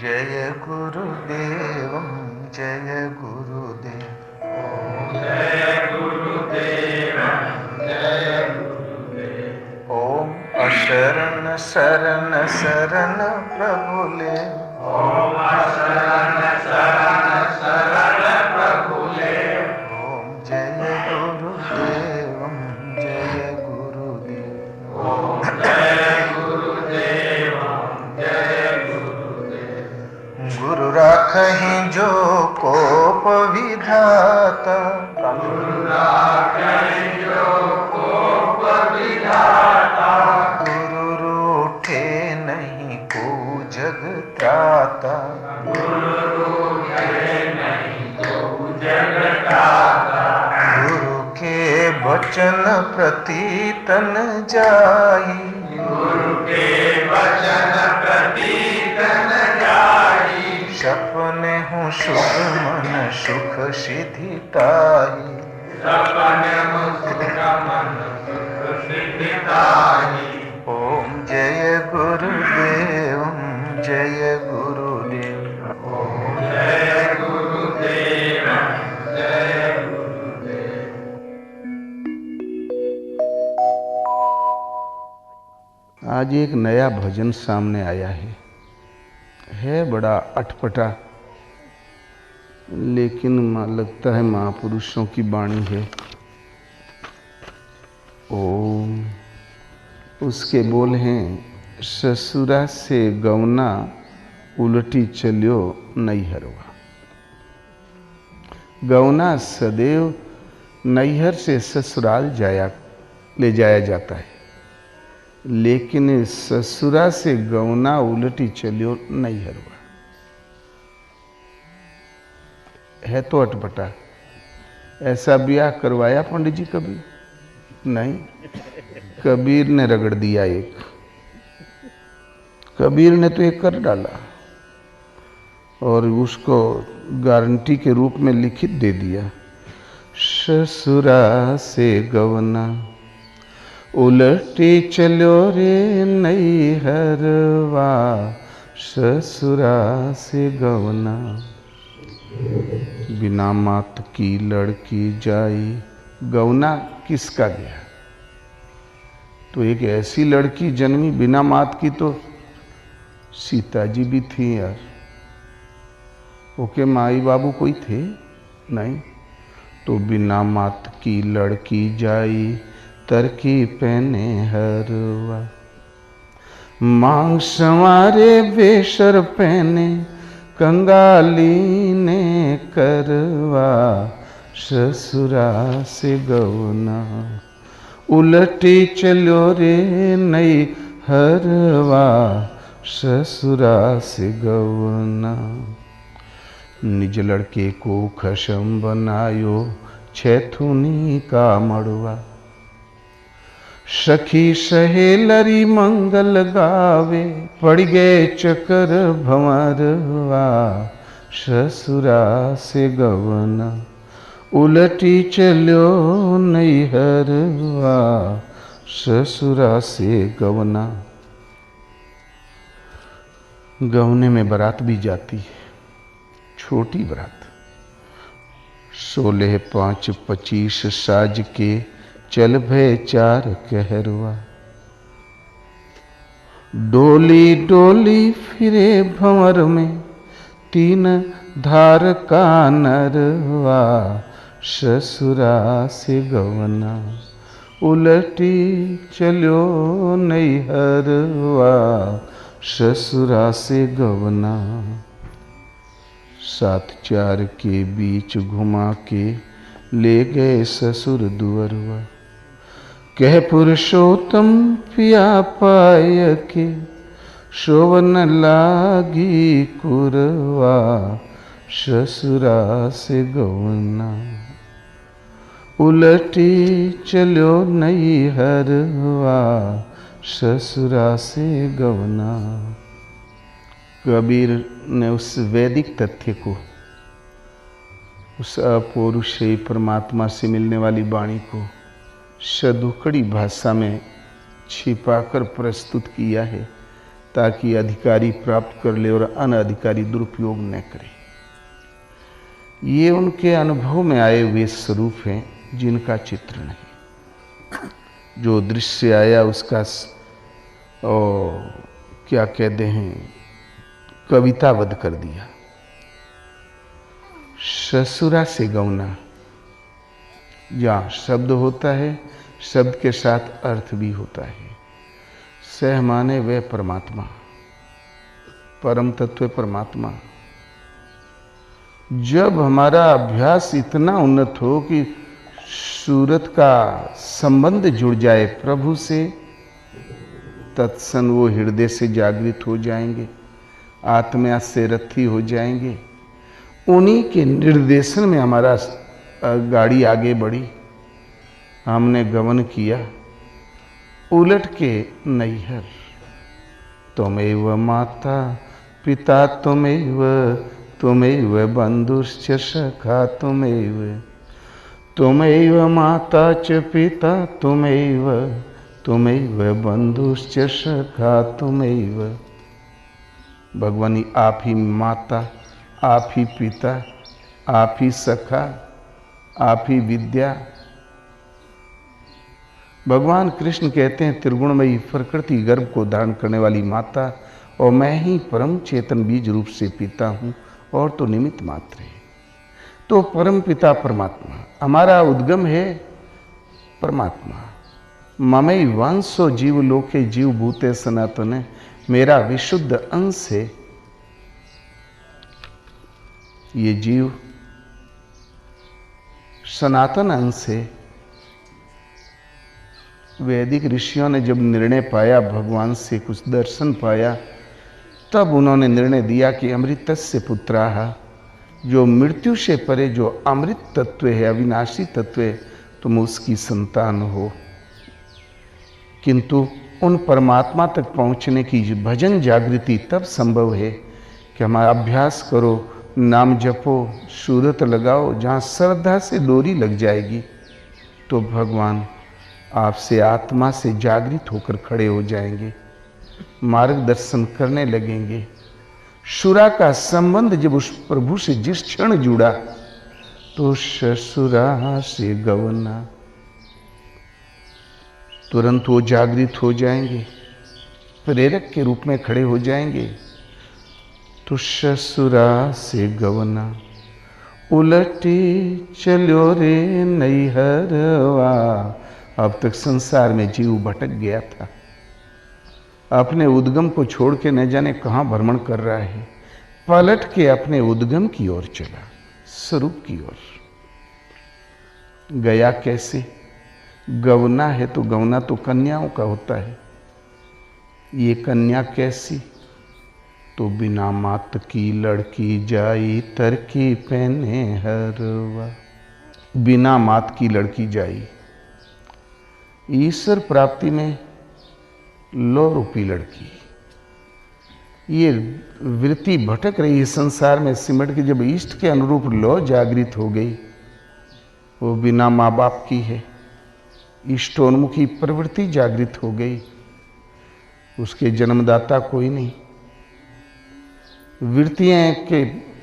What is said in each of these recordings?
जय गुरुदेव जय गुरुदेव। जय गुरुदेव जय गुरुदेव। ओम अशरण शरण शरण प्रभुले। ओम शरण शरण शरण प्रभुले। ओम जय गुरुदेव जय गुरुदेव। ओम जय गुरुदेव जय गुरुदेव। गुरु राखहि जो कोप विधाता। गुरु राखहि जो कोप विधाता। गुरु रूठे नहीं को जग त्राता। गुरु रूठे नहीं को जग त्राता। गुरु के वचन प्रति तन जाई। गुरु के वचन प्रति तन जाई। सपने हूँ सुख मन सुख सिद्धि ताही। सपने हूँ सुख मन सुख सिद्धि ताही। ओम जय गुरुदेव जय गुरुदेव। ओम जय गुरुदेव जय गुरुदेव। आज एक नया भजन सामने आया है बड़ा अटपटा, लेकिन लगता है महापुरुषों की वाणी है। ओम उसके बोल हैं, ससुरा से गवना उलटी चलियो नैहरवा। गवना सदैव नैहर से ससुराल ले जाया जाता है, लेकिन ससुरा से गवना उलटी चलियो नैहरवा है तो अटपटा। ऐसा ब्याह करवाया पंडित जी कभी? नहीं। कबीर ने रगड़ दिया एक। कबीर ने तो एक कर डाला और उसको गारंटी के रूप में लिखित दे दिया, ससुरा से गवना उलटी चलो रे नैहरवा। ससुरा से गवना बिना मात की लड़की जाई। गवना किसका गया? तो एक ऐसी लड़की जन्मी बिना मात की, तो सीता जी भी थी यार। ओके माई बाबू कोई थे नहीं। तो बिना मात की लड़की जाई तरकी पहने हरवा। मांग संवारे बेसर पहने कंगाली ने करवा। ससुरा से गवना उलटी चलो रे नैहरवा। ससुरा से गवना निज लड़के को खशम बनायो छैथुनी का मड़वा। सखी सहेलरी मंगल गावे पड़ गए चकर भंवरवा। ससुरा से गवना उलटी चलो नैहरवा। ससुरा से गवना। गवने में बारात भी जाती है, छोटी बारात। 16-5-25 साज के चल भय 4 कहरवा। डोली डोली फिरे भंवर में 3 धार का नरवा। ससुरा से गवना उलटी चलो नैहरवा। ससुरा से गवना 7-4 के बीच घुमा के ले गए ससुर दुअरवा। कह पुरुषोत्तम पिया पाय के शोभन लागी कुरवा। ससुरा से गवना उलटी चलो नैहरवा। ससुरा से गवना। कबीर ने उस वैदिक तथ्य को, उस अपौरुषेय परमात्मा से मिलने वाली वाणी को सदुकड़ी भाषा में छिपाकर प्रस्तुत किया है, ताकि अधिकारी प्राप्त कर ले और अनधिकारी दुरुपयोग न करे। ये उनके अनुभव में आए हुए स्वरूप हैं जिनका चित्र नहीं। जो दृश्य आया उसका क्या कहते हैं, कविताबद्ध कर दिया। ससुरा से गौना, जहाँ शब्द होता है शब्द के साथ अर्थ भी होता है। सह माने वह परमात्मा, परम तत्व परमात्मा। जब हमारा अभ्यास इतना उन्नत हो कि सूरत का संबंध जुड़ जाए प्रभु से, तत्सन वो हृदय से जागृत हो जाएंगे, आत्मा से रथी हो जाएंगे। उन्हीं के निर्देशन में हमारा गाड़ी आगे बढ़ी। हमने गमन किया उलट के नैहर। त्वमेव माता पिता त्वमेव, त्वमेव बंधुश्च सखा त्वमेव, त्वमेव माता च पिता त्वमेव, त्वमेव बंधुश्च सखा त्वमेव। भगवानी आप ही माता, आप ही पिता, आप ही सखा, आप ही विद्या। भगवान कृष्ण कहते हैं त्रिगुणमयी प्रकृति गर्भ को धारण करने वाली माता, और मैं ही परम चेतन बीज रूप से पिता हूँ, और तो निमित्त मात्र है। तो परम पिता परमात्मा, हमारा उद्गम है परमात्मा। ममई वांसो जीव लोके जीव भूते सनातन, मेरा विशुद्ध अंश है ये जीव, सनातन अंश है। वैदिक ऋषियों ने जब निर्णय पाया, भगवान से कुछ दर्शन पाया, तब उन्होंने निर्णय दिया कि अमृतस्य पुत्राः, जो मृत्यु से परे जो अमृत तत्व है, अविनाशी तत्व है, तुम उसकी संतान हो। किंतु उन परमात्मा तक पहुंचने की भजन जागृति तब संभव है कि हमारा अभ्यास करो, नाम जपो, सूरत लगाओ, जहाँ श्रद्धा से डोरी लग जाएगी तो भगवान आपसे आत्मा से जागृत होकर खड़े हो जाएंगे, मार्गदर्शन करने लगेंगे। शुरा का संबंध जब उस प्रभु से जिस क्षण जुड़ा तो ससुरा से गवना, तुरंत वो जागृत हो जाएंगे, प्रेरक के रूप में खड़े हो जाएंगे। तो ससुरा से गवना, उलटी चलो रे नैहरवा। अब तक संसार में जीव भटक गया था, अपने उद्गम को छोड़ के न जाने कहाँ भ्रमण कर रहा है। पलट के अपने उद्गम की ओर चला, स्वरूप की ओर गया। कैसे? गवना है तो गवना तो कन्याओं का होता है। ये कन्या कैसी? तो बिना मात की लड़की जाई, तरकी पहने हरवा। बिना मात की लड़की जाई, ईश्वर प्राप्ति में लो रूपी लड़की। ये वृत्ति भटक रही है संसार में सिमट के। जब इष्ट के अनुरूप लो जागृत हो गई, वो बिना माँ बाप की है, इष्टोन्मुखी प्रवृत्ति जागृत हो गई, उसके जन्मदाता कोई नहीं।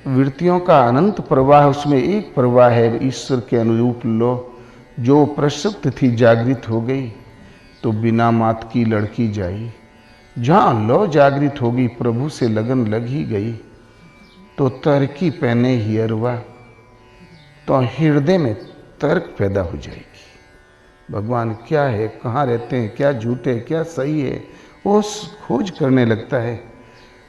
वृत्तियों का अनंत प्रवाह, उसमें एक प्रवाह है ईश्वर के अनुरूप लो, जो प्रसुप्त थी जागृत हो गई। तो बिना मात की लड़की जाई, जहाँ लो जागृत होगी, प्रभु से लगन लग ही गई, तो तर्की पहने ही अरवा, तो हृदय में तर्क पैदा हो जाएगी। भगवान क्या है, कहाँ रहते हैं, क्या झूठ है, क्या सही है, वो खोज करने लगता है,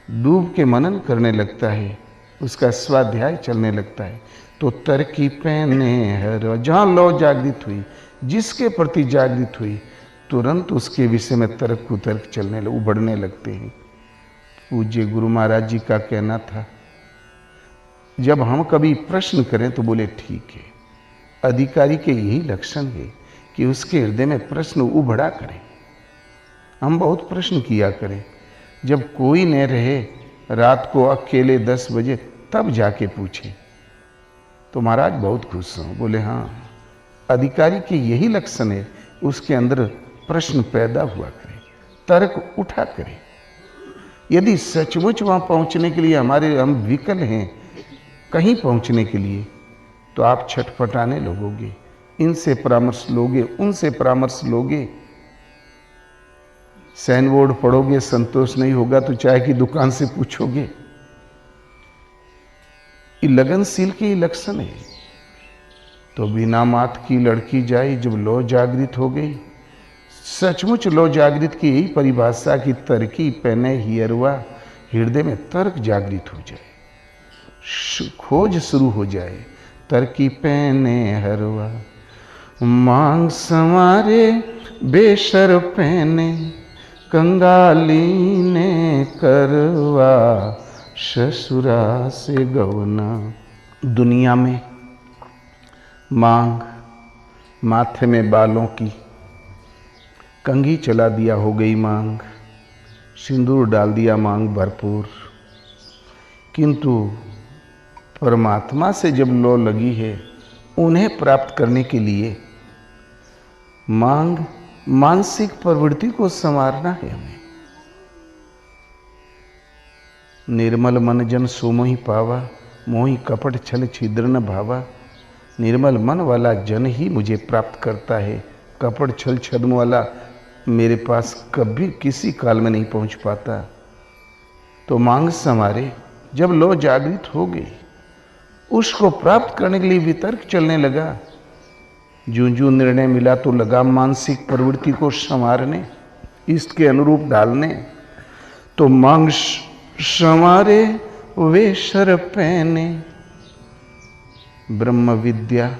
डूब के मनन करने लगता है, उसका स्वाध्याय चलने लगता है। तो तर्की पहने हर, जहाँ लो जागृत हुई, जिसके प्रति जागृत हुई, तुरंत उसके विषय में तर्क कुतर्क चलने उभरने लगते हैं। पूज्य गुरु महाराज जी का कहना था, जब हम कभी प्रश्न करें तो बोले ठीक है, अधिकारी के यही लक्षण है कि उसके हृदय में प्रश्न उभरा करें। हम बहुत प्रश्न किया करें, जब कोई न रहे, रात को अकेले 10 बजे, तब जाके पूछे तो महाराज बहुत खुश हों। बोले हाँ, अधिकारी के यही लक्षण है, उसके अंदर प्रश्न पैदा हुआ करे, तर्क उठा करे। यदि सचमुच वहां पहुंचने के लिए हम विकल हैं कहीं पहुंचने के लिए, तो आप छटपटाने लगोगे, इनसे परामर्श लोगे, उनसे परामर्श लोगे, साइन बोर्ड पढ़ोगे, संतोष नहीं होगा तो चाय की दुकान से पूछोगे। ये लगनशील के लक्षण है। तो बिना मात की लड़की जाई, जब लौ जागृत हो गई, सचमुच लौ जागृत की यही परिभाषा की तरकी पहने हियरवा, हृदय में तर्क जागृत हो जाए, खोज शुरू हो जाए। तरकी पहने हरवा, मांग संवारे बेशर पहने, कंगाली ने करवा, ससुरा से गवना। दुनिया में मांग, माथे में बालों की कंघी चला दिया हो गई मांग, सिंदूर डाल दिया मांग भरपूर, किंतु परमात्मा से जब लौ लगी है, उन्हें प्राप्त करने के लिए मांग मानसिक प्रवृत्ति को संवारना है हमें। निर्मल मन जन सो मोहि पावा, मोहि कपट छल छिद्र न भावा। निर्मल मन वाला जन ही मुझे प्राप्त करता है, कपट छल छद्म वाला मेरे पास कभी किसी काल में नहीं पहुंच पाता। तो मांग संवारे, जब लौ जागृत हो गई, उसको प्राप्त करने के लिए वितर्क चलने लगा। जूं जूं निर्णय मिला तो लगा मानसिक प्रवृत्ति को संवारने, इसके अनुरूप डालने। तो मांग संवारे वे शर पहने, ब्रह्म विद्या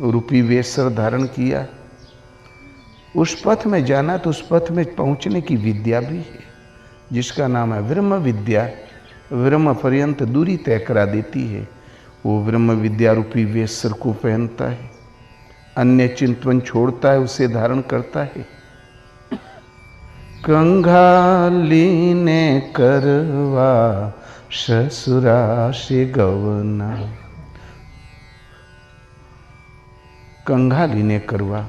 रूपी वेशर धारण किया। उस पथ में जाना तो उस पथ में पहुंचने की विद्या भी है, जिसका नाम है ब्रह्म विद्या। ब्रह्म पर्यंत दूरी तय करा देती है। वो ब्रह्म विद्या रूपी वेशर को पहनता है, अन्य चिंतन छोड़ता है, उसे धारण करता है। कंगाली ने करवा, ससुरा से गवना। कंगाली ने करवा,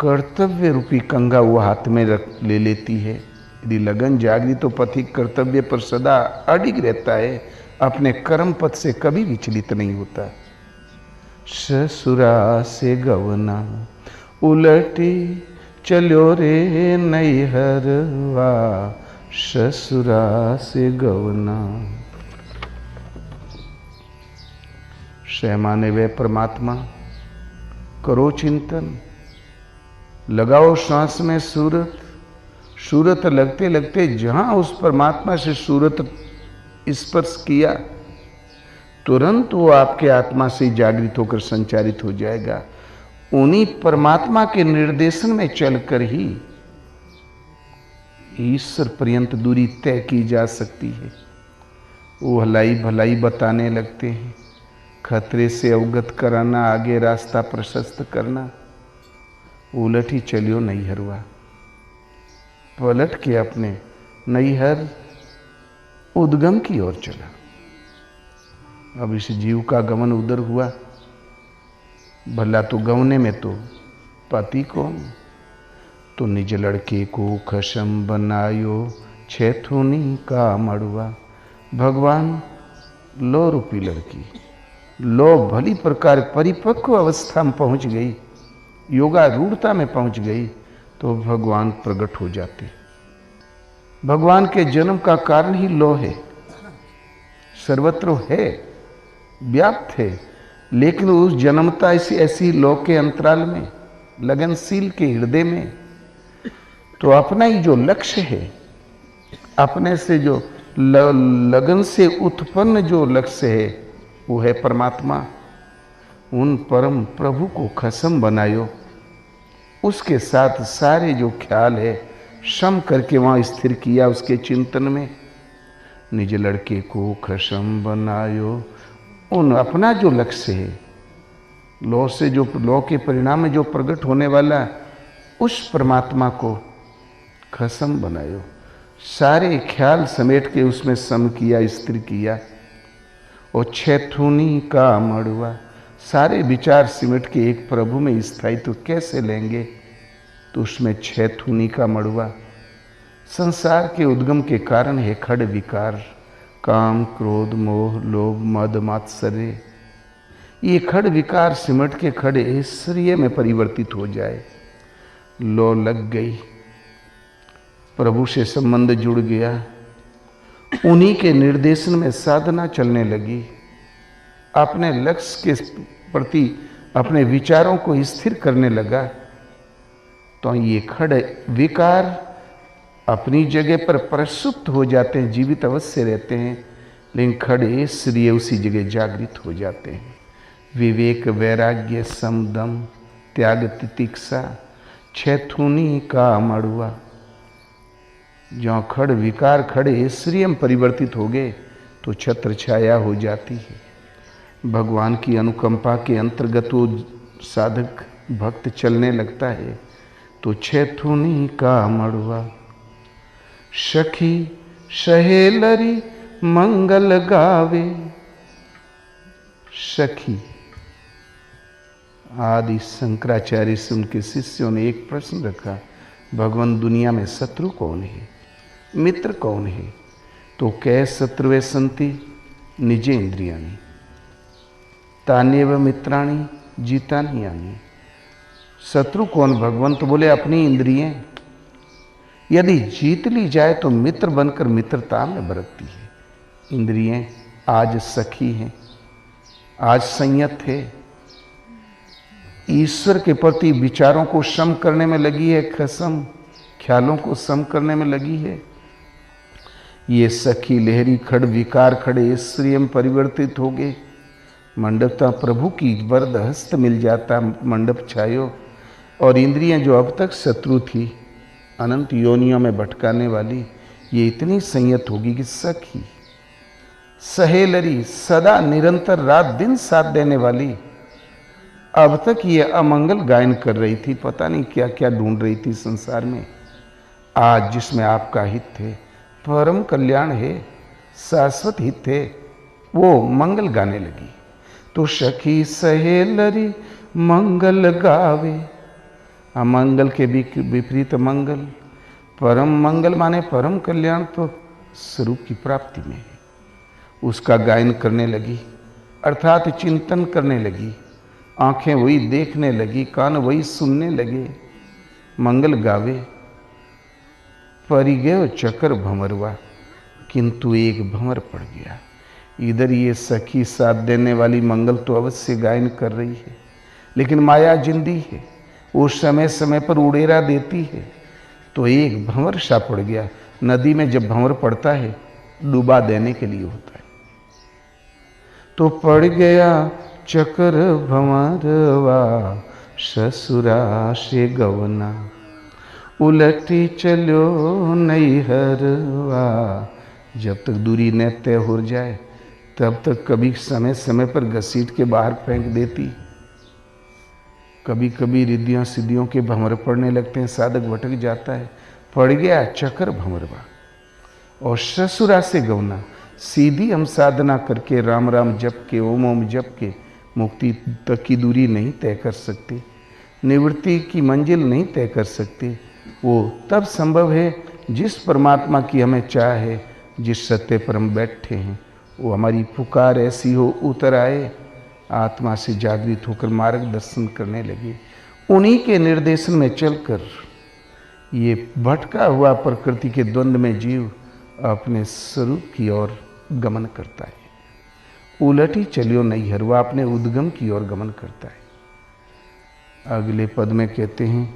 कर्तव्य रूपी कंगा वो हाथ में ले लेती है। यदि लगन जागरी तो पथिक कर्तव्य पर सदा अडिग रहता है, अपने कर्म पथ से कभी विचलित नहीं होता। ससुरा से गवना, उलटी चलो रे नैहरवा, ससुरा से गवना। शैमाने वे परमात्मा, करो चिंतन, लगाओ श्वास में सूरत। सूरत लगते लगते जहां उस परमात्मा से सूरत स्पर्श किया, तुरंत वो आपके आत्मा से जागृत होकर संचारित हो जाएगा। उन्हीं परमात्मा के निर्देशन में चलकर ही ईश्वर पर्यंत दूरी तय की जा सकती है। वो भलाई भलाई बताने लगते हैं, खतरे से अवगत कराना, आगे रास्ता प्रशस्त करना। उलट ही चलियो नैहरवा, पलट के अपने नैहर उद्गम की ओर चला। अब इस जीव का गमन उधर हुआ। भला तो गवने में तो पति कौन, तो निज लड़के को खशम बनायो, छैथुनी का मड़ुआ। भगवान लो रूपी लड़की, लो भली प्रकार परिपक्व अवस्था में पहुंच गई, योगारूढ़ता में पहुंच गई, तो भगवान प्रकट हो जाते। भगवान के जन्म का कारण ही लो है, सर्वत्र है, व्याप्त है। लेकिन उस जन्मता ऐसी लो के अंतराल में, लगनशील के हृदय में, तो अपना ही जो लक्ष्य है, अपने से जो लगन से उत्पन्न जो लक्ष्य है, वो है परमात्मा। उन परम प्रभु को खसम बनायो, उसके साथ सारे जो ख्याल है सम करके वहाँ स्थिर किया उसके चिंतन में। निज लड़के को खसम बनायो, उन अपना जो लक्ष्य है, लौ से जो लौ के परिणाम में जो प्रकट होने वाला, उस परमात्मा को खसम बनायो। सारे ख्याल समेट के उसमें सम किया, स्थिर किया। और छैथुनी का मड़ुआ, सारे विचार सिमट के एक प्रभु में स्थायित्व कैसे लेंगे, तो उसमें छैथुनी का मड़ुआ, संसार के उद्गम के कारण है खड़ विकार, काम, क्रोध, मोह, लोभ, मद, मात्सर्य। ये खड़ विकार सिमट के खड़े ऐश्वर्य में परिवर्तित हो जाए। लो लग गई, प्रभु से संबंध जुड़ गया, उन्हीं के निर्देशन में साधना चलने लगी, अपने लक्ष्य के प्रति अपने विचारों को स्थिर करने लगा, तो ये खड़ विकार अपनी जगह पर प्रसुप्त हो जाते हैं, जीवित अवश्य रहते हैं, लेकिन खड़े श्रीय उसी जगह जागृत हो जाते हैं। विवेक, वैराग्य, समदम, त्याग, तितिक्षा, छैथुनी का मड़ुआ। जहाँ खड़ विकार खड़े श्रीय में परिवर्तित हो गए तो छत्र छाया हो जाती है। भगवान की अनुकंपा के अंतर्गत वो साधक भक्त चलने लगता है तो छैथुनी का मड़ुआ। सखी सहेलरी मंगल गावे। सखी, आदि शंकराचार्य से उनके शिष्यों ने एक प्रश्न रखा, भगवान दुनिया में शत्रु कौन है, मित्र कौन है? तो कै शत्रुवे संति निजे इंद्रियाणी तान्यव मित्राणी जीतानी यानी। शत्रु कौन भगवान? तो बोले अपनी इंद्रियें। यदि जीत ली जाए तो मित्र बनकर मित्रता में बरतती है। इंद्रियें आज सखी हैं, आज संयत है, ईश्वर के प्रति विचारों को सम करने में लगी है, खसम ख्यालों को सम करने में लगी है। ये सखी लहरी खड़ विकार खड़े ईश्वरीय में परिवर्तित हो गए। मंडपता प्रभु की वरद हस्त मिल जाता, मंडप छायो, और इंद्रियां जो अब तक शत्रु थी, अनंत योनियों में भटकाने वाली, ये इतनी संयत होगी कि सखी सहेलरी, सदा निरंतर रात दिन साथ देने वाली, अब तक ये अमंगल गायन कर रही थी, पता नहीं क्या क्या ढूंढ रही थी संसार में, आज जिसमें आपका हित है, परम कल्याण है, शाश्वत हित है, वो मंगल गाने लगी। तो सखी सहेलरी मंगल गावे। अमंगल के विपरीत मंगल, परम मंगल माने परम कल्याण तो स्वरूप की प्राप्ति में है, उसका गायन करने लगी, अर्थात चिंतन करने लगी। आंखें वही देखने लगी, कान वही सुनने लगे। मंगल गावे परि गयो चक्र भंवरवा, किंतु एक भंवर पड़ गया। इधर ये सखी साथ देने वाली मंगल तो अवश्य गायन कर रही है, लेकिन माया जिंदी है, वो समय समय पर उड़ेरा देती है, तो एक भंवर सा पड़ गया। नदी में जब भंवर पड़ता है डुबा देने के लिए होता है, तो पड़ गया चक्र भंवरवा, ससुरा से गवना, उलटी चलो नैहरवा। जब तक दूरी न तय हो जाए तब तक कभी समय समय पर घसीट के बाहर फेंक देती, कभी कभी रिद्धियों सिद्धियों के भंवर पड़ने लगते हैं, साधक भटक जाता है। पड़ गया चक्र भंवरवा और ससुरा से गवना। सीधी हम साधना करके राम राम जप के, ओम ओम जप के मुक्ति तक की दूरी नहीं तय कर सकते, निवृत्ति की मंजिल नहीं तय कर सकते। वो तब संभव है जिस परमात्मा की हमें चाह है, जिस सत्य पर हम बैठे हैं, वो हमारी पुकार ऐसी हो उतर आए, आत्मा से जागृत होकर मार्गदर्शन करने लगे। उन्हीं के निर्देशन में चलकर ये भटका हुआ प्रकृति के द्वंद्व में जीव अपने स्वरूप की ओर गमन करता है। उलटी चलियो नैहरवा, अपने उद्गम की ओर गमन करता है। अगले पद में कहते हैं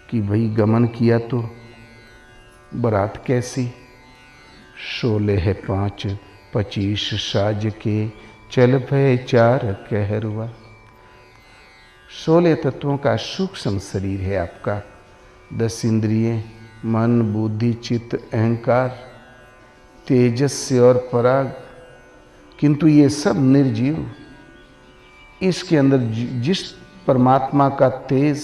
कि भाई गमन किया तो बारात कैसी? 16 5 25 साज के चल भय 4 कहरुआ। 16 तत्वों का सूक्ष्म शरीर है आपका, 10 इंद्रियें, मन, बुद्धि, चित्त, अहंकार, तेजस्य और पराग, किंतु ये सब निर्जीव। इसके अंदर जिस परमात्मा का तेज,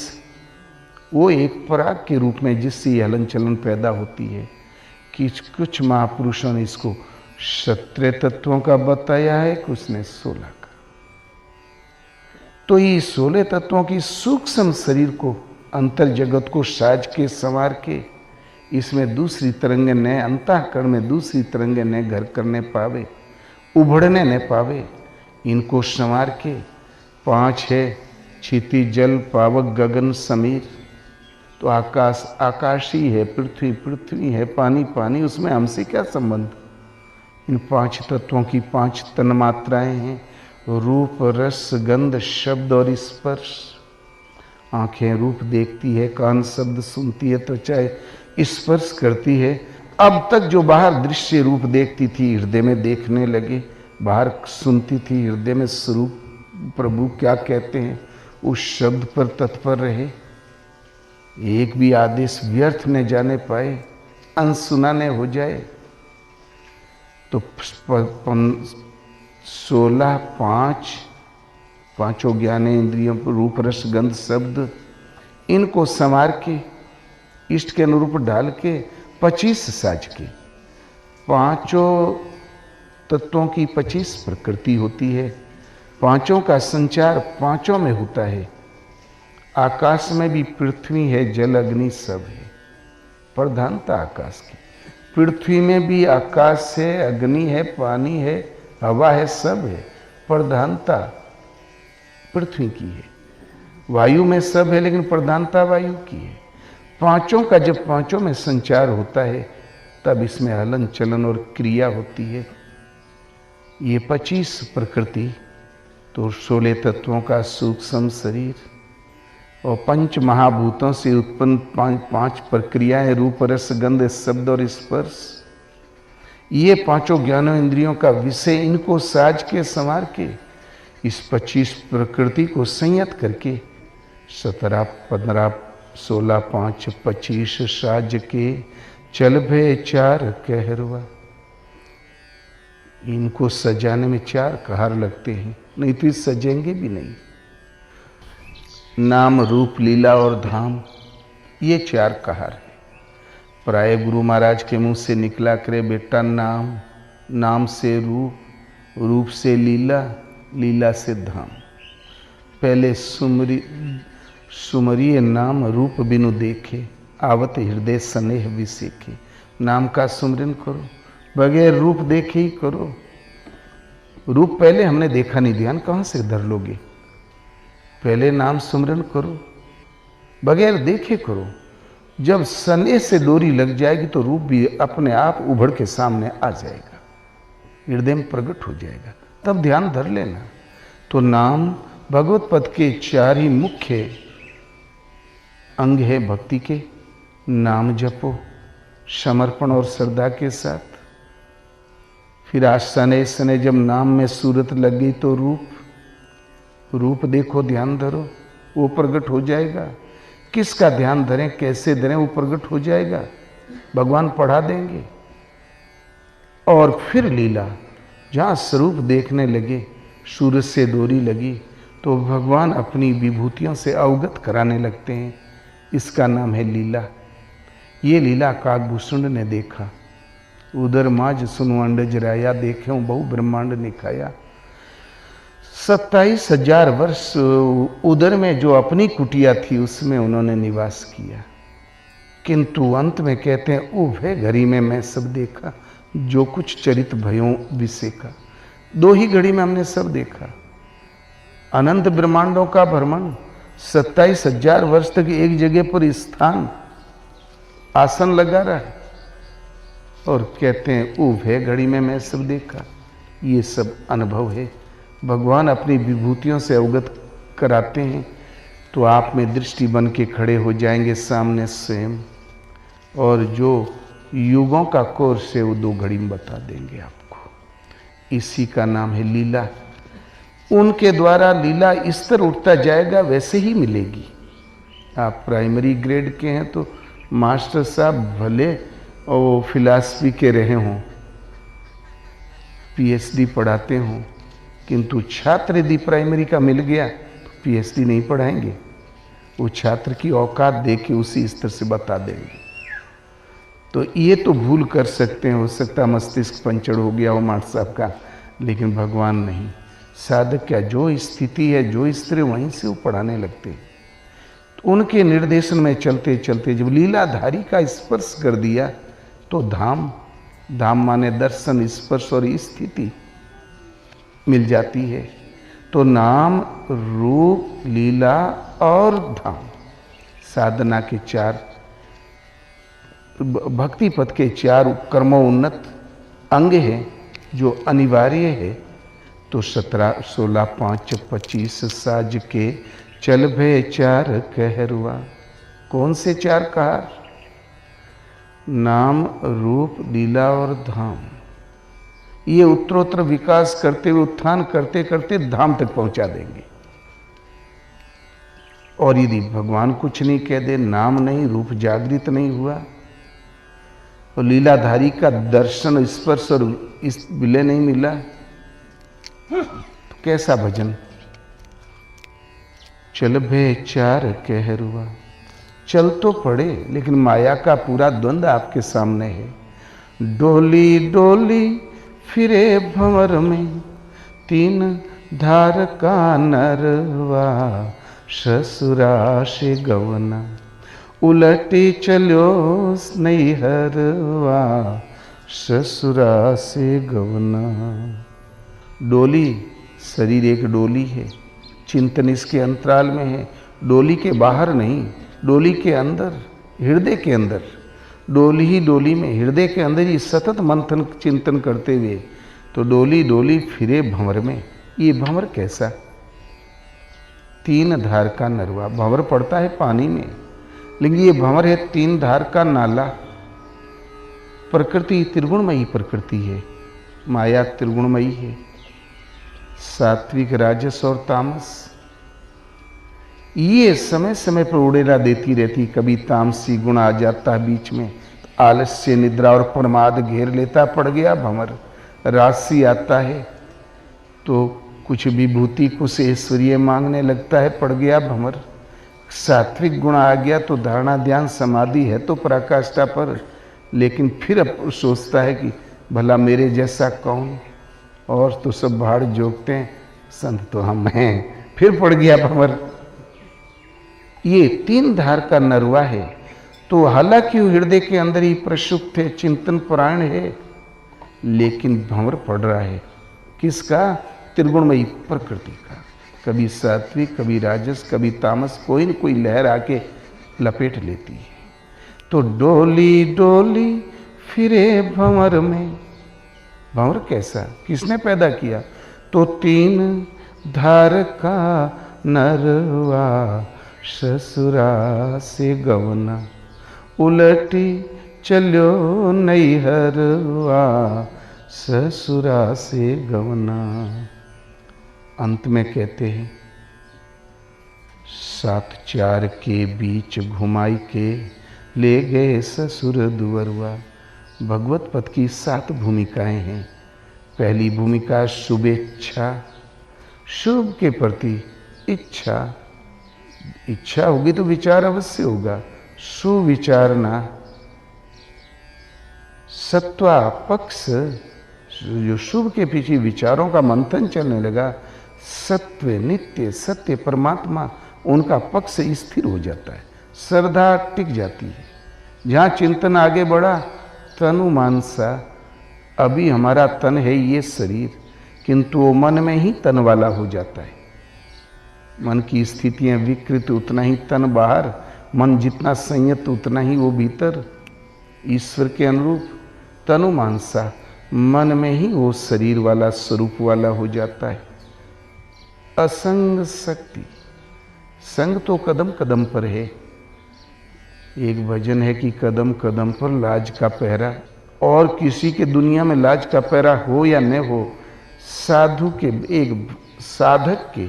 वो एक पराग के रूप में जिससे हलन चलन पैदा होती है, कि कुछ महापुरुषों ने इसको 17 तत्वों का बताया है, कुछ ने 16 का। तो ये 16 तत्वों की सूक्ष्म शरीर को, अंतर जगत को साज के संवार के इसमें दूसरी तरंगे न अंतःकरण में दूसरी तरंगे न घर करने पावे, उभड़ने न पावे। इनको संवार के 5 है क्षिति जल पावक गगन समीर। तो आकाश आकाश ही है, पृथ्वी पृथ्वी है, पानी पानी, उसमें हमसे क्या संबंध। इन 5 तत्वों की 5 तन्मात्राएं हैं, रूप रस गंध शब्द और स्पर्श। आंखें रूप देखती है, कान शब्द सुनती है, त्वचा स्पर्श करती है। अब तक जो बाहर दृश्य रूप देखती थी हृदय में देखने लगे, बाहर सुनती थी हृदय में स्वरूप प्रभु क्या कहते हैं उस शब्द पर तत्पर रहे। एक भी आदेश व्यर्थ न जाने पाए, अनसुना न हो जाए। तो 16 पांचों ज्ञानेंद्रियों पर रूप रस गंध शब्द, इनको संवार के इष्ट के अनुरूप डाल के 25 साज के। 5 तत्वों की 25 प्रकृति होती है, 5 का संचार 5 में होता है। आकाश में भी पृथ्वी है, जल अग्नि सब है, प्रधानता आकाश की। पृथ्वी में भी आकाश है, अग्नि है, पानी है, हवा है, सब है, प्रधानता पृथ्वी की है। वायु में सब है लेकिन प्रधानता वायु की है। 5 का जब 5 में संचार होता है तब इसमें हलन चलन और क्रिया होती है। ये 25 प्रकृति तो 16 तत्वों का सूक्ष्म शरीर और 5 महाभूतों से उत्पन्न 5 प्रक्रियाएं, रूप रस गंध शब्द और स्पर्श। ये 5 ज्ञानों इंद्रियों का विषय, इनको साज के संवार के इस 25 प्रकृति को संयत करके 17 15 16 5 25 साज के चल भे 4 कहरवा। इनको सजाने में 4 कहार लगते हैं, नहीं तो ये सजेंगे भी नहीं। नाम रूप लीला और धाम, ये 4 कहार है। प्राय गुरु महाराज के मुंह से निकला करे बेटा नाम, नाम से रूप, रूप से लीला, लीला से धाम। पहले सुमरिए नाम रूप बिनु देखे, आवत हृदय स्नेह विसेखे। नाम का सुमरन करो, बगैर रूप देखे ही करो। रूप पहले हमने देखा नहीं, ध्यान कहाँ से धर लोगे। पहले नाम सुमरन करो, बगैर देखे करो। जब स्नेह से डोरी लग जाएगी तो रूप भी अपने आप उभर के सामने आ जाएगा, हृदय में प्रकट हो जाएगा, तब ध्यान धर लेना। तो नाम भगवत पद के 4 ही मुख्य अंग है भक्ति के। नाम जपो समर्पण और श्रद्धा के साथ। फिर आसने सने जब नाम में सूरत लग गई तो रूप देखो, ध्यान धरो, वो प्रकट हो जाएगा। किसका ध्यान धरें, कैसे धरें, वो प्रकट हो जाएगा, भगवान पढ़ा देंगे। और फिर लीला, जहाँ स्वरूप देखने लगे, सूरज से डोरी लगी तो भगवान अपनी विभूतियों से अवगत कराने लगते हैं। इसका नाम है लीला। ये लीला काकभूषण ने देखा। उदर माज सुनु अंडज राया, देखे बहु ब्रह्मांड निखाया। 27,000 वर्ष उदर में जो अपनी कुटिया थी उसमें उन्होंने निवास किया, किंतु अंत में कहते हैं उभय घड़ी में मैं सब देखा, जो कुछ चरित भयों विसेका। 2 ही घड़ी में हमने सब देखा। अनंत ब्रह्मांडों का भ्रमण, 27,000 वर्ष तक एक जगह पर स्थान आसन लगा रहा है और कहते हैं उभय घड़ी में मैं सब देखा। ये सब अनुभव है, भगवान अपनी विभूतियों से अवगत कराते हैं तो आप में दृष्टि बन के खड़े हो जाएंगे सामने स्वयं, और जो युगों का कोर्स है वो 2 घड़ी में बता देंगे आपको। इसी का नाम है लीला। उनके द्वारा लीला स्तर उठता जाएगा, वैसे ही मिलेगी। आप प्राइमरी ग्रेड के हैं तो मास्टर साहब भले और वो फिलॉसफी के रहे हों, पीएचडी पढ़ाते हों, किंतु छात्र यदि प्राइमरी का मिल गया तो पीएचडी नहीं पढ़ाएंगे, वो छात्र की औकात देख के उसी स्तर से बता देंगे। तो ये तो भूल कर सकते हैं, हो सकता मस्तिष्क पंचर हो गया हो मास्टर साहब का, लेकिन भगवान नहीं। साधक क्या, जो स्थिति है, जो स्तर वहीं से वो पढ़ाने लगते हैं। उनके निर्देशन में चलते चलते जब लीलाधारी का स्पर्श कर दिया तो धाम, धाम माने दर्शन, स्पर्श और स्थिति मिल जाती है। तो नाम, रूप, लीला और धाम साधना के चार, भक्ति पथ के चार कर्मोन्नत अंग हैं जो अनिवार्य है। तो 17, 16, 5, 25 साज के चल भे चार कहरुआ। कौन से चार कार? नाम, रूप, लीला और धाम। ये उत्तरोत्तर विकास करते हुए, उत्थान करते करते धाम तक पहुंचा देंगे। और यदि भगवान कुछ नहीं कह दे, नाम नहीं, रूप जागृत नहीं हुआ, और लीलाधारी का दर्शन, स्पर्श और इस विलय नहीं मिला, तो कैसा भजन? चल भे चार कहरुआ। चल तो पड़े, लेकिन माया का पूरा द्वंद्व आपके सामने है। डोली डोली फिरे भंवर में, तीन धार का नरवा, ससुरा से गवना, उलटी चलो नैहरवा, ससुरा से गवना। डोली, शरीर एक डोली है, चिंतन इसके अंतराल में है। डोली के बाहर नहीं, डोली के अंदर, हृदय के अंदर। डोली ही डोली में, हृदय के अंदर ही सतत मंथन चिंतन करते हुए। तो डोली डोली फिरे भंवर में। ये भंवर कैसा? तीन धार का नरवा। भंवर पड़ता है पानी में, लेकिन ये भंवर है तीन धार का नाला। प्रकृति त्रिगुणमयी प्रकृति है, माया त्रिगुणमयी है, सात्विक, राजस और तामस। ये समय समय पर उड़ेला देती रहती। कभी तामसी गुण आ जाता है बीच में, आलस्य, निद्रा और प्रमाद घेर लेता, पड़ गया भंवर। राशि आता है तो कुछ विभूति, कुछ ऐश्वर्य मांगने लगता है, पड़ गया भंवर। सात्विक गुण आ गया तो धारणा, ध्यान, समाधि है तो पराकाष्ठा पर, लेकिन फिर अब सोचता है कि भला मेरे जैसा कौन, और तो सब भाड़ जोगते हैं, संत तो हम हैं, फिर पड़ गया भंवर। ये तीन धार का नरवा है। तो हालांकि वो हृदय के अंदर ही प्रसुप्त है, चिंतन परायण है, लेकिन भंवर पड़ रहा है किसका? त्रिगुणमयी प्रकृति का। कभी सात्विक, कभी राजस, कभी तामस, कोई न कोई लहर आके लपेट लेती है। तो डोली डोली फिरे भंवर में। भंवर कैसा? किसने पैदा किया? तो तीन धार का नरवा, ससुरा से गवना, उलटी चलो नैहरवा, ससुरा से गवना। अंत में कहते हैं, 7 चार के बीच घुमाई के, ले गए ससुर दुअरवा। भगवत पथ की 7 भूमिकाएं हैं। पहली भूमिका शुभेच्छा, शुभ के प्रति इच्छा। इच्छा होगी तो विचार अवश्य होगा। सुविचारना, सत्वा पक्ष, जो शुभ के पीछे विचारों का मंथन चलने लगा, सत्व, नित्य, सत्य, परमात्मा, उनका पक्ष स्थिर हो जाता है, श्रद्धा टिक जाती है। जहाँ चिंतन आगे बढ़ा, तनु मानसा, अभी हमारा तन है ये शरीर, किंतु वो मन में ही तन वाला हो जाता है। मन की स्थितियाँ विकृत, उतना ही तन बाहर। मन जितना संयत, उतना ही वो भीतर। ईश्वर के अनुरूप तनु मानसा, मन में ही वो शरीर वाला, स्वरूप वाला हो जाता है। असंग शक्ति, संग तो कदम कदम पर है। एक भजन है कि कदम कदम पर लाज का पहरा। और किसी के दुनिया में लाज का पहरा हो या न हो, साधु के, एक साधक के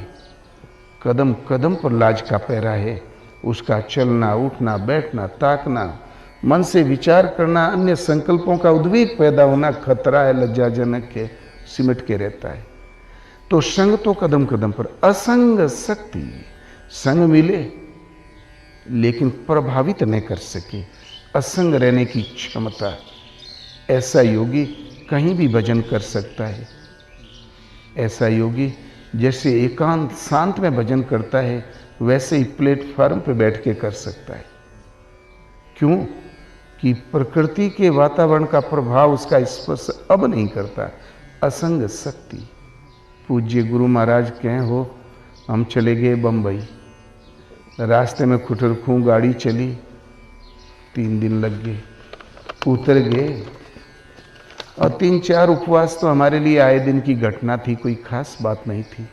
कदम कदम पर लाज का पहरा है। उसका चलना, उठना, बैठना, ताकना, मन से विचार करना, अन्य संकल्पों का उद्वेग पैदा होना खतरा है, लज्जाजनक है, सिमट के रहता है। तो संग तो कदम कदम पर। असंग शक्ति, संग मिले लेकिन प्रभावित नहीं कर सके, असंग रहने की क्षमता। ऐसा योगी कहीं भी भजन कर सकता है। ऐसा योगी जैसे एकांत शांत में भजन करता है, वैसे ही प्लेटफार्म पे बैठ के कर सकता है। क्यों? कि प्रकृति के वातावरण का प्रभाव उसका स्पर्श अब नहीं करता। असंग शक्ति। पूज्य गुरु महाराज कहें हो, हम चले गए बम्बई, रास्ते में खुटरखू गाड़ी चली, 3 दिन लग गए, उतर गए, और 3-4 उपवास तो हमारे लिए आए दिन की घटना थी, कोई खास बात नहीं थी।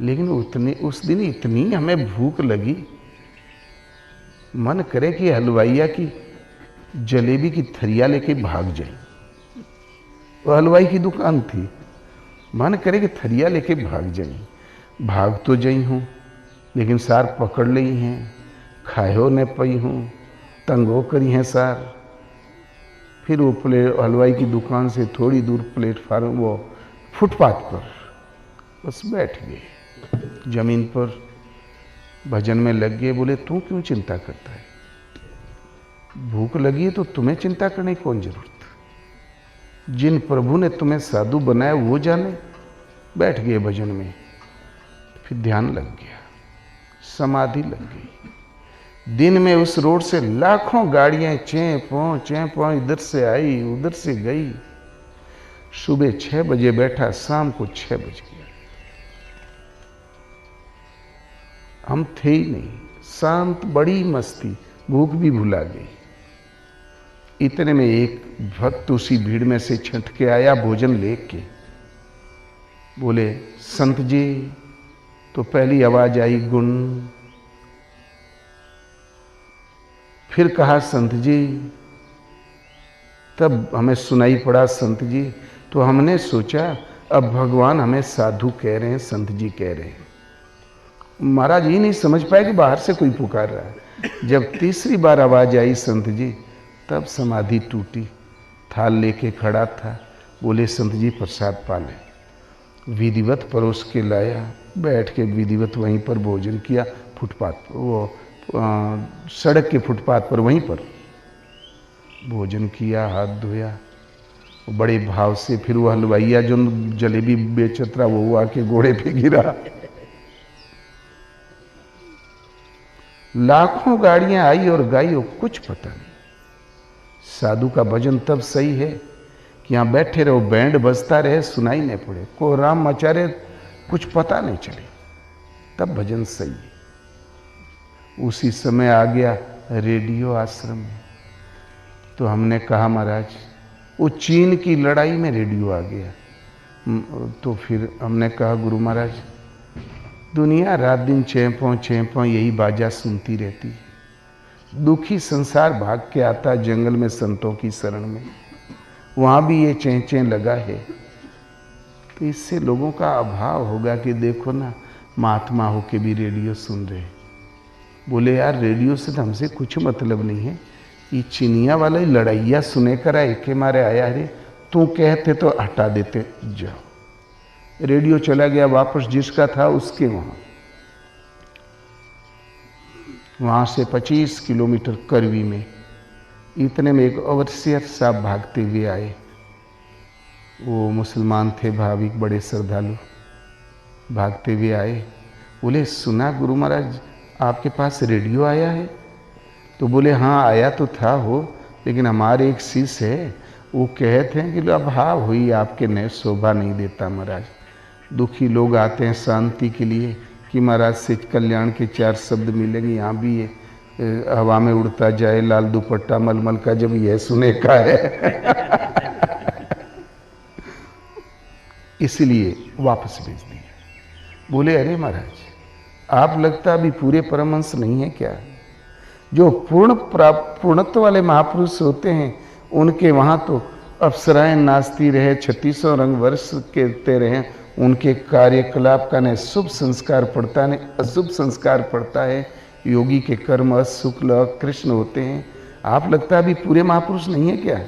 लेकिन उस दिन इतनी हमें भूख लगी, मन करे कि हलवाइया की जलेबी की थरिया लेके भाग जाए। वो हलवाई की दुकान थी, मन करे कि थरिया लेके भाग जाए। भाग तो जाई हूँ, लेकिन सार पकड़ ली हैं, खायो न पई हूँ, तंगो करी हैं सार। फिर वो हलवाई की दुकान से थोड़ी दूर प्लेटफार्म, वो फुटपाथ पर बस बैठ गए, जमीन पर भजन में लग गए। बोले तू क्यों चिंता करता है? भूख लगी है तो तुम्हें चिंता करने की कौन जरूरत? जिन प्रभु ने तुम्हें साधु बनाया वो जाने। बैठ गए भजन में, फिर ध्यान लग गया, समाधि लग गई। दिन में उस रोड से लाखों गाड़ियां चें पौ इधर से आई उधर से गई। सुबह 6 बजे बैठा, शाम को 6 बज गया। हम थे ही नहीं, शांत, बड़ी मस्ती, भूख भी भुला गई। इतने में एक भक्त उसी भीड़ में से छंट के आया भोजन लेके। बोले संत जी, तो पहली आवाज आई गुण, फिर कहा संत जी, तब हमें सुनाई पड़ा संत जी। तो हमने सोचा अब भगवान हमें साधु कह रहे हैं, संत जी कह रहे हैं। महाराज ये नहीं समझ पाए कि बाहर से कोई पुकार रहा है। जब तीसरी बार आवाज आई संत जी, तब समाधि टूटी। थाल लेके खड़ा था, बोले संत जी प्रसाद पाले। विधिवत परोस के लाया, बैठ के विधिवत वहीं पर भोजन किया, फुटपाथ पर, वो सड़क के फुटपाथ पर वहीं पर भोजन किया, हाथ धोया बड़े भाव से। फिर वो हलवाइया जो जलेबी बेचत रहा वो आके घोड़े पे गिरा। लाखों गाड़ियां आई और गई और कुछ पता नहीं। साधु का भजन तब सही है कि यहां बैठे रहो, बैंड बजता रहे, सुनाई नहीं पड़े, कोहराम मचा रहे, कुछ पता नहीं चले, तब भजन सही है। उसी समय आ गया रेडियो आश्रम में। तो हमने कहा महाराज, वो चीन की लड़ाई में रेडियो आ गया। तो फिर हमने कहा गुरु महाराज, दुनिया रात दिन चें-पौ यही बाजा सुनती रहती है। दुखी संसार भाग के आता जंगल में संतों की शरण में, वहां भी ये चें लगा है। तो इससे लोगों का अभाव होगा कि देखो ना, महात्मा होके भी रेडियो सुन रहे। बोले यार रेडियो से तो हमसे कुछ मतलब नहीं है, ये चिनिया वाला ही लड़ाइया सुने कर आए के मारे आया रे, तू कहते तो हटा देते। जाओ, रेडियो चला गया वापस जिसका था उसके वहां से 25 किलोमीटर करवी में। इतने में एक ओवरसियर साहब भागते हुए आए। वो मुसलमान थे, भाविक, बड़े श्रद्धालु, भागते हुए आए। बोले सुना गुरु महाराज आपके पास रेडियो आया है? तो बोले हाँ आया तो था हो, लेकिन हमारे एक शिष्य है, वो कहते हैं कि अभाव हुई आपके नए शोभा नहीं देता महाराज। दुखी लोग आते हैं शांति के लिए कि महाराज से कल्याण के 4 शब्द मिलेंगे। यहाँ भी ये हवा में उड़ता जाए लाल दुपट्टा मलमल का, जब यह सुने का है इसलिए वापस भेज दिया। बोले अरे महाराज आप लगता अभी पूरे परमहंस नहीं है क्या? जो पूर्णत्व वाले महापुरुष होते हैं उनके वहाँ तो अप्सराएं नाचती रहे, 36 रंग वर्ष कहते रहे, उनके कार्यकलाप का न शुभ संस्कार पड़ता न अशुभ संस्कार पड़ता है। योगी के कर्म शुक्ल कृष्ण होते हैं। आप लगता अभी पूरे महापुरुष नहीं है क्या?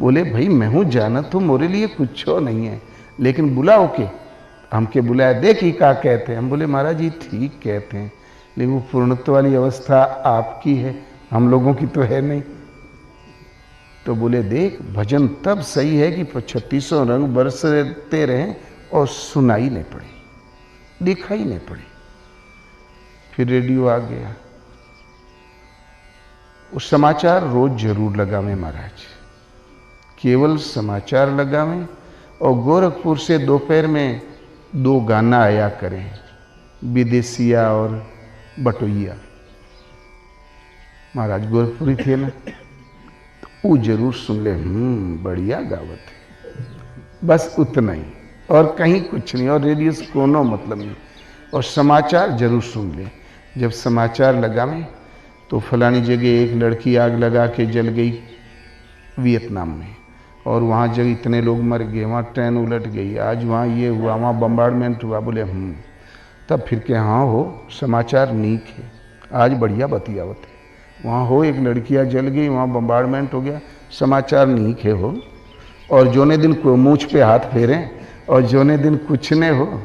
बोले भाई मैं हूँ जानत हूँ, मोरे लिए कुछ नहीं है, लेकिन बुलाओ के। हमके बुलाया, देखी क्या कहते हैं। हम बोले महाराज जी ठीक कहते हैं, लेकिन वो पूर्णत्व वाली अवस्था आपकी है, हम लोगों की तो है नहीं। तो बोले देख भजन तब सही है कि 36 रंग बरसते रहें और सुनाई नहीं पड़े, दिखाई नहीं पड़े। फिर रेडियो आ गया। उस समाचार रोज जरूर लगावें महाराज, केवल समाचार लगावें। और गोरखपुर से दोपहर में 2 गाना आया करें, विदेशिया और बटोइया। महाराज गोरखपुरी थे ना, तो वो जरूर सुन ले, बढ़िया गावत है, बस उतना ही, और कहीं कुछ नहीं, और रेडियो से कोनो मतलब नहीं। और समाचार जरूर सुन ले। जब समाचार लगावें तो फलानी जगह एक लड़की आग लगा के जल गई वियतनाम में, और वहाँ जगह इतने लोग मर गए, वहाँ ट्रेन उलट गई, आज वहाँ ये हुआ, वहाँ बम्बार्डमेंट हुआ। बोले तब फिर के हाँ हो, समाचार नीक है, आज बढ़िया बतियावत है। वहाँ हो एक लड़कियाँ जल गई, वहाँ बम्बार्डमेंट हो गया, समाचार नीक है हो। और जोने दिन को मूछ पे हाथ फेरें, और जोने दिन कुछ ने हो,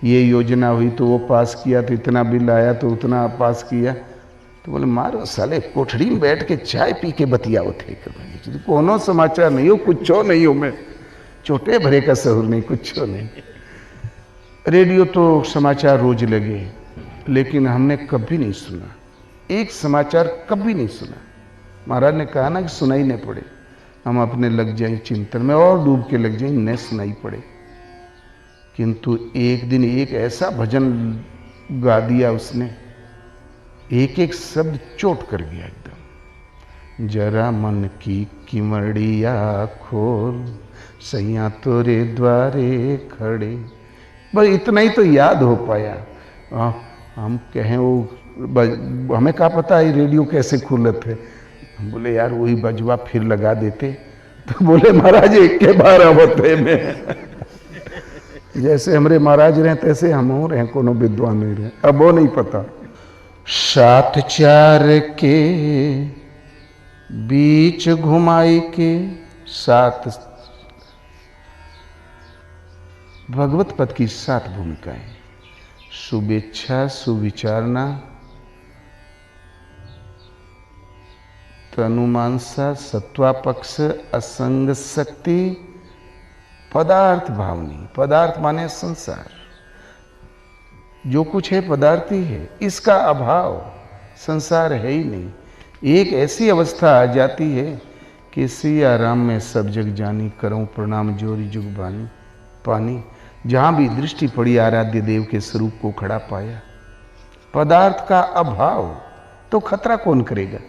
ये योजना हुई तो वो पास किया, तो इतना बिल आया तो उतना पास किया। तो बोले मारो साले, कोठड़ी में बैठ के चाय पी के बतियाओ थे, कोनो समाचार नहीं हो, कुछ हो नहीं हो, मैं छोटे भरे का सहूर नहीं, कुछ हो नहीं। रेडियो तो समाचार रोज लगे, लेकिन हमने कभी नहीं सुना, एक समाचार कभी नहीं सुना। महाराज ने कहा ना कि सुनाई नहीं पड़े, हम अपने लग जाए चिंतन में और डूब के लग जाए, न सुनाई पड़े। किंतु एक दिन एक ऐसा भजन गा दिया उसने, एक एक शब्द चोट कर गया एकदम। जरा मन की किमड़िया खोल, सैया तोरे द्वारे खड़े, बस इतना ही तो याद हो पाया। हम कहें वो हमें क्या पता है रेडियो कैसे खुलत है। हम बोले यार वही बजवा फिर लगा देते, तो बोले महाराज 1 के 12 होते में जैसे हमारे महाराज रहे तैसे हम हो रहे, कोनो विद्वान नहीं रहे, अब वो नहीं पता। 7 4 के बीच घुमाई के 7 भगवत पद की 7 भूमिकाएं, शुभेच्छा, सुविचारना, तनुमानसा, सत्वापक्ष, असंग शक्ति, पदार्थ भावनी। पदार्थ माने संसार, जो कुछ है पदार्थ ही है, इसका अभाव, संसार है ही नहीं। एक ऐसी अवस्था आ जाती है कि सिया राम में सब जग जानी, करऊं प्रणाम जोरी जुग बानी पानी। जहां भी दृष्टि पड़ी आराध्य देव के स्वरूप को खड़ा पाया। पदार्थ का अभाव तो खतरा कौन करेगा।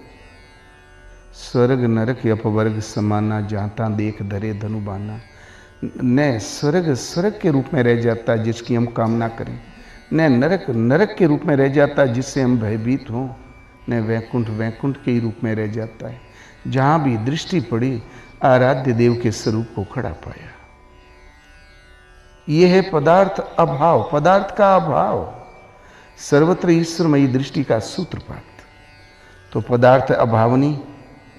स्वर्ग नरक अपवर्ग समाना, जाता देख धरे धनु बाना। न स्वर्ग स्वर्ग के रूप में रह जाता है जिसकी हम कामना करें, न नरक नरक के रूप में रह जाता है जिससे हम भयभीत हों, न वैकुंठ वैकुंठ के ही रूप में रह जाता है। जहाँ भी दृष्टि पड़ी आराध्य देव के स्वरूप को खड़ा पाया। यह है पदार्थ अभाव, पदार्थ का अभाव, सर्वत्र ईश्वरमयी दृष्टि का सूत्रपात। तो पदार्थ अभावनी।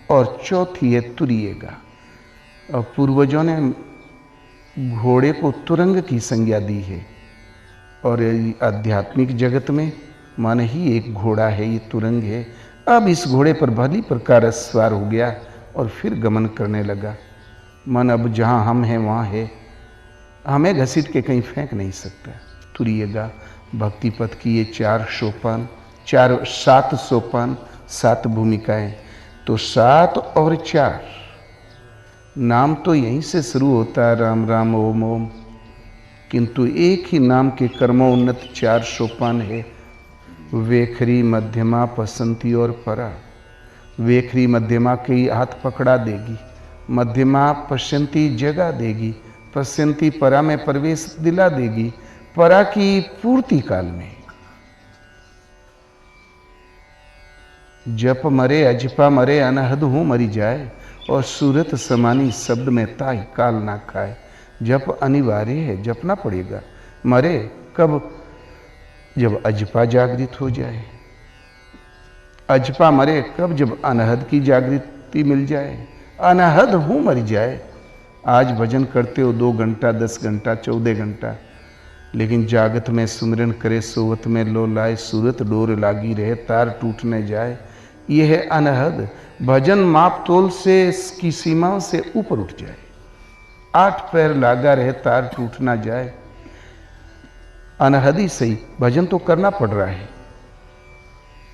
और चौथी है तुरीयगा। और पूर्वजों ने घोड़े को तुरंग की संज्ञा दी है, और आध्यात्मिक जगत में मन ही एक घोड़ा है, ये तुरंग है। अब इस घोड़े पर भली प्रकार सवार हो गया और फिर गमन करने लगा। मन अब जहाँ हम हैं वहाँ है, हमें घसीट के कहीं फेंक नहीं सकता। तुरीयगा भक्ति पथ की ये 4 सोपान, 7 सोपान, 7 भूमिकाएं। तो 7 और 4 नाम तो यहीं से शुरू होता है, राम राम ओम ओम, किंतु एक ही नाम के कर्मोन्नत 4 सोपान है। वेखरी, मध्यमा, पसंती और परा। वेखरी मध्यमा के हाथ पकड़ा देगी, मध्यमा पश्यंती जगा देगी, पश्यंती परा में प्रवेश दिला देगी, परा की पूर्ति काल में। जप मरे अजपा मरे, अनहद हूँ मरी जाए, और सूरत समानी शब्द में ताई काल ना खाए। जप अनिवार्य है, जपना पड़ेगा। मरे कब? जब अजपा जागृत हो जाए। अजपा मरे कब? जब अनहद की जागृति मिल जाए। अनहद हूँ मर जाए। आज भजन करते हो 2 घंटा, 10 घंटा, 14 घंटा, लेकिन जागत में सुमिरन करे, सोवत में लो लाए, सूरत डोर लागी रहे, तार टूट न जाए। यह है अनहद। भजन माप तोल से की सीमाओं से ऊपर उठ जाए, 8 पैर लागा रहे, तार टूट ना जाए। अनहद ही सही, भजन तो करना पड़ रहा है,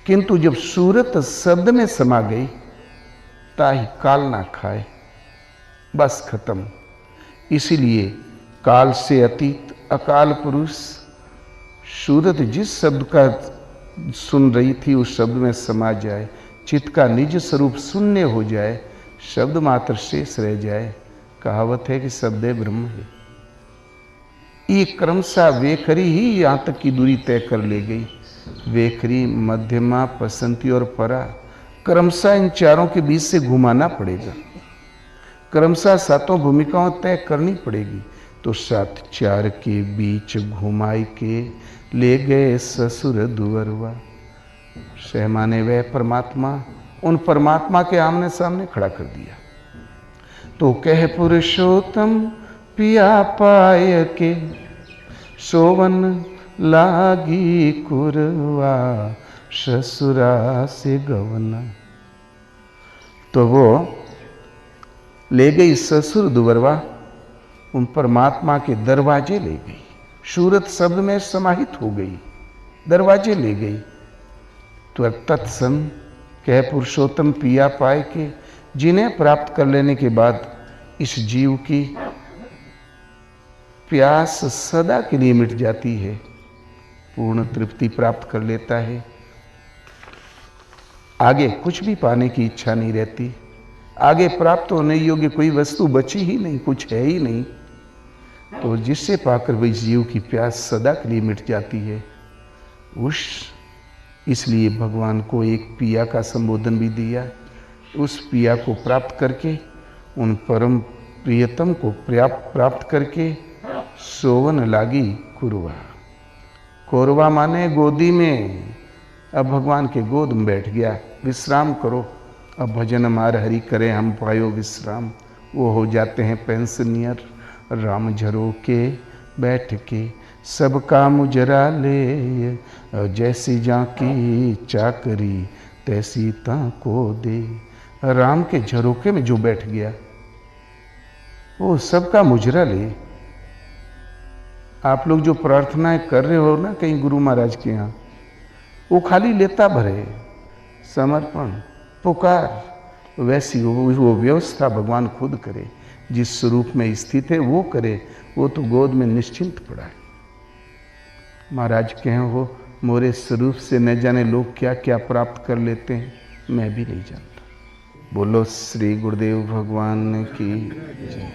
किंतु जब सूरत शब्द में समा गई, ताही काल ना खाए, बस खत्म। इसीलिए काल से अतीत अकाल पुरुष सूरत जिस शब्द का सुन रही थी उस शब्द में समा जाए, चित्त का निज स्वरूप शून्य हो जाए, शब्द मात्र शेष रह जाए। कहावत है कि शब्दे ब्रह्म है। ये क्रमशः वेखरी ही यहाँ तक की दूरी तय कर ले गई। वेखरी, मध्यमा, पसंती और परा, क्रमशः इन चारों के बीच से घुमाना पड़ेगा। क्रमशः सातों भूमिकाओं तय करनी पड़ेगी। तो सात चार के बीच घुमाई के ले गए ससुर दुवरवा। सहमाने वह परमात्मा, उन परमात्मा के आमने सामने खड़ा कर दिया। तो कह पुरुषोत्तम पिया पाय के, सोवन लागी कुरवा, ससुरा से गवना। तो वो ले गई ससुर दुवरवा, उन परमात्मा के दरवाजे ले गई। सूरत शब्द में समाहित हो गई, दरवाजे ले गई। तो तत्सन कह पुरुषोत्तम पिया पाए के, जिन्हें प्राप्त कर लेने के बाद इस जीव की प्यास सदा के लिए मिट जाती है, पूर्ण तृप्ति प्राप्त कर लेता है। आगे कुछ भी पाने की इच्छा नहीं रहती। आगे प्राप्त होने योग्य कोई वस्तु बची ही नहीं, कुछ है ही नहीं। तो जिससे पाकर वही जीव की प्यास सदा के लिए मिट जाती है। इसलिए भगवान को एक पिया का संबोधन भी दिया। उस पिया को प्राप्त करके, उन परम प्रियतम को प्राप्त करके सोवन लागी कुरवा। कोरवा माने गोदी में। अब भगवान के गोद में बैठ गया। विश्राम करो, अब भजन हमार हरि करें हम पायो विश्राम। वो हो जाते हैं पेंशनियर। राम झरो के बैठ के सब काम उजरा ले, जैसी जाकी चाकरी तैसी ताको दे। राम के झरोके में जो बैठ गया वो सबका मुजरा ले। आप लोग जो प्रार्थनाएं कर रहे हो ना कहीं गुरु महाराज के यहाँ, वो खाली लेता भरे, समर्पण, पुकार, वैसी वो व्यवस्था भगवान खुद करे। जिस स्वरूप में स्थित है वो करे। वो तो गोद में निश्चिंत पड़ा है। महाराज कहें हो मोरे स्वरूप से न जाने लोग क्या क्या प्राप्त कर लेते हैं, मैं भी नहीं जानता। बोलो श्री गुरुदेव भगवान की जय।